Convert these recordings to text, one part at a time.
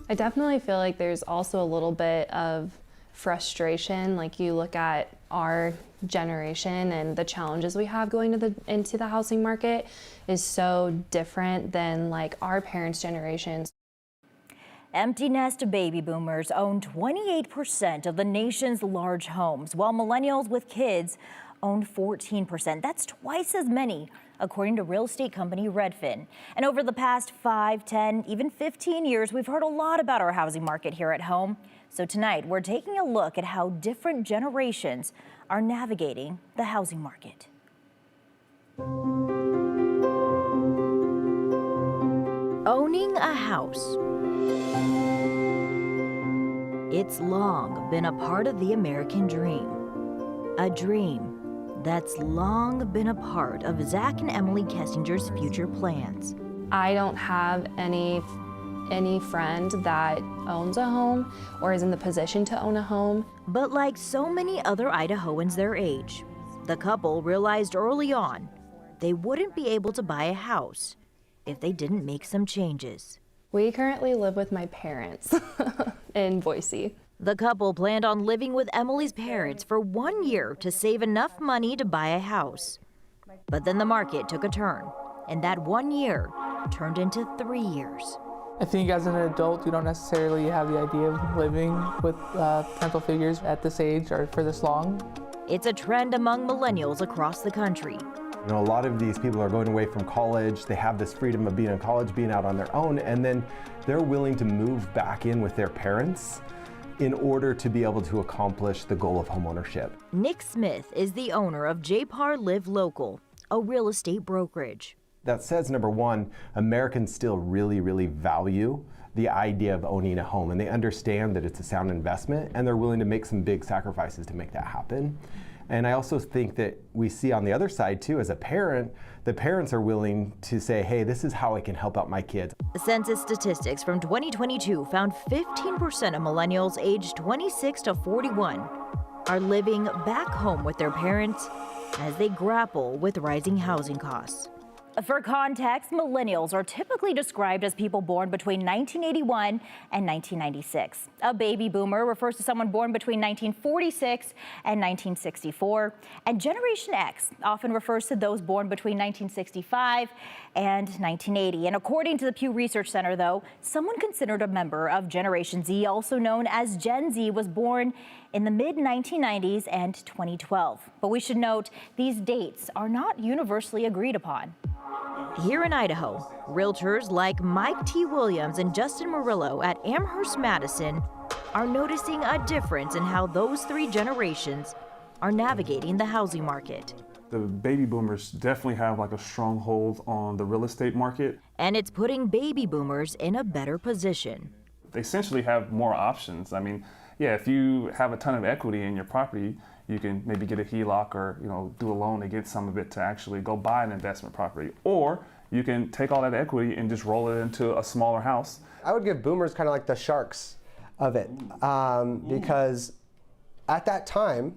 I definitely feel like there's also a little bit of frustration. Like you look at our generation and the challenges we have going into the housing market is so different than like our parents' generations. Empty nest baby boomers own 28% of the nation's large homes, while millennials with kids own 14%. That's twice as many, according to real estate company Redfin. And over the past 5, 10, even 15 years, we've heard a lot about our housing market here at home. So tonight, we're taking a look at how different generations are navigating the housing market. Owning a house. It's long been a part of the American dream. A dream that's long been a part of Zach and Emily Kessinger's future plans. I don't have any friend that owns a home or is in the position to own a home. But like so many other Idahoans their age, the couple realized early on they wouldn't be able to buy a house if they didn't make some changes. We currently live with my parents in Boise. The couple planned on living with Emily's parents for 1 year to save enough money to buy a house. But then the market took a turn, and that 1 year turned into 3 years. I think as an adult, you don't necessarily have the idea of living with parental figures at this age or for this long. It's a trend among millennials across the country. You know, a lot of these people are going away from college. They have this freedom of being in college, being out on their own, and then they're willing to move back in with their parents in order to be able to accomplish the goal of homeownership. Nick Smith is the owner of JPAR Live Local, a real estate brokerage. That says, number one, Americans still really value the idea of owning a home, and they understand that it's a sound investment, and they're willing to make some big sacrifices to make that happen. And I also think that we see on the other side too, as a parent, the parents are willing to say, hey, this is how I can help out my kids. Census statistics from 2022 found 15% of millennials aged 26 to 41 are living back home with their parents as they grapple with rising housing costs. For context, millennials are typically described as people born between 1981 and 1996. A baby boomer refers to someone born between 1946 and 1964. And Generation X often refers to those born between 1965 and 1980. And according to the Pew Research Center, though, someone considered a member of Generation Z, also known as Gen Z, was born in the mid-1990s and 2012. But we should note these dates are not universally agreed upon. Here in Idaho, realtors like Mike T. Williams and Justin Murillo at Amherst Madison are noticing a difference in how those three generations are navigating the housing market. The baby boomers definitely have like a stronghold on the real estate market. And it's putting baby boomers in a better position. They essentially have more options. I mean, yeah, if you have a ton of equity in your property, you can maybe get a HELOC or, do a loan to get some of it to actually go buy an investment property. Or you can take all that equity and just roll it into a smaller house. I would give boomers kind of like the sharks of it, because at that time,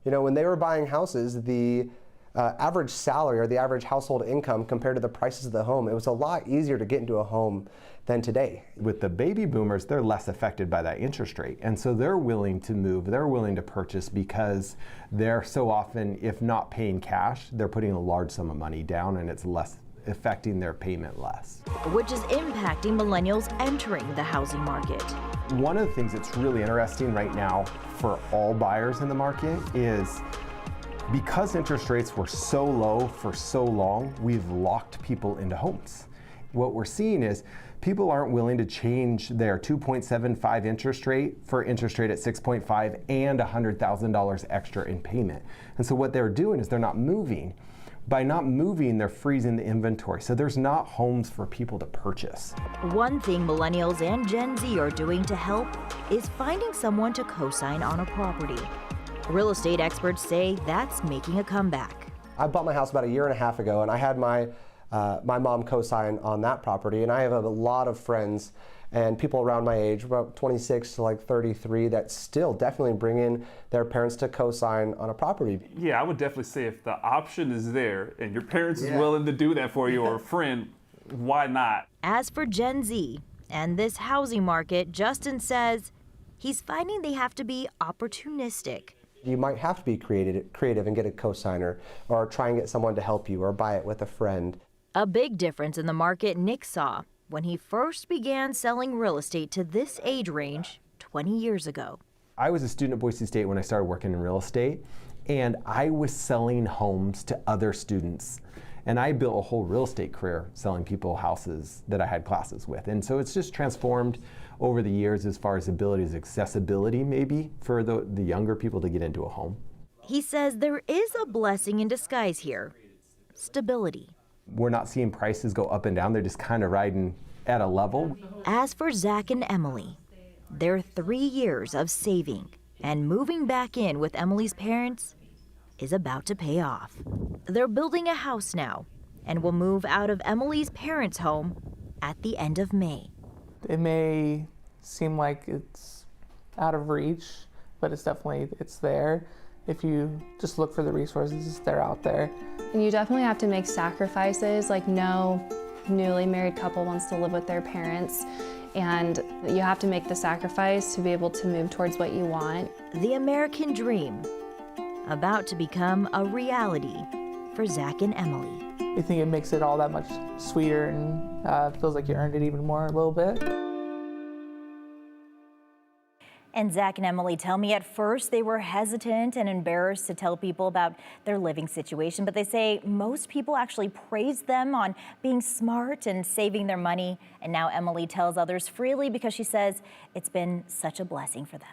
when they were buying houses, the average salary or the average household income compared to the prices of the home, it was a lot easier to get into a home than today. With the baby boomers, they're less affected by that interest rate. And so they're willing to move, they're willing to purchase because they're so often, if not paying cash, they're putting a large sum of money down and it's less affecting their payment less. Which is impacting millennials entering the housing market. One of the things that's really interesting right now for all buyers in the market is because interest rates were so low for so long, we've locked people into homes. What we're seeing is people aren't willing to change their 2.75 interest rate for interest rate at 6.5 and $100,000 extra in payment. And so what they're doing is they're not moving. By not moving, they're freezing the inventory. So there's not homes for people to purchase. One thing millennials and Gen Z are doing to help is finding someone to co-sign on a property. Real estate experts say that's making a comeback. I bought my house about 1.5 years ago, and I had my mom co-sign on that property, and I have a lot of friends and people around my age, about 26 to like 33, that still definitely bring in their parents to co-sign on a property. Yeah, I would definitely say if the option is there and your parents is willing to do that for you or a friend, why not? As for Gen Z, And this housing market, Justin says, he's finding they have to be opportunistic. You might have to be creative and get a cosigner, or try and get someone to help you, or buy it with a friend. A big difference in the market Nick saw when he first began selling real estate to this age range 20 years ago. I was a student at Boise State when I started working in real estate, and I was selling homes to other students. And I built a whole real estate career selling people houses that I had classes with. And so it's just transformed over the years as far as abilities, accessibility maybe for the younger people to get into a home. He says there is a blessing in disguise here: stability. We're not seeing prices go up and down, they're just kind of riding at a level. As for Zach and Emily, their 3 years of saving and moving back in with Emily's parents is about to pay off. They're building a house now and will move out of Emily's parents' home at the end of May. It may seem like it's out of reach, but it's there. If you just look for the resources, they're out there. And you definitely have to make sacrifices. Like, no newly married couple wants to live with their parents, and you have to make the sacrifice to be able to move towards what you want. The American dream about to become a reality for Zach and Emily. I think it makes it all that much sweeter, and feels like you earned it even more a little bit. And Zach and Emily tell me at first they were hesitant and embarrassed to tell people about their living situation, but they say most people actually praise them on being smart and saving their money. And now Emily tells others freely because she says it's been such a blessing for them.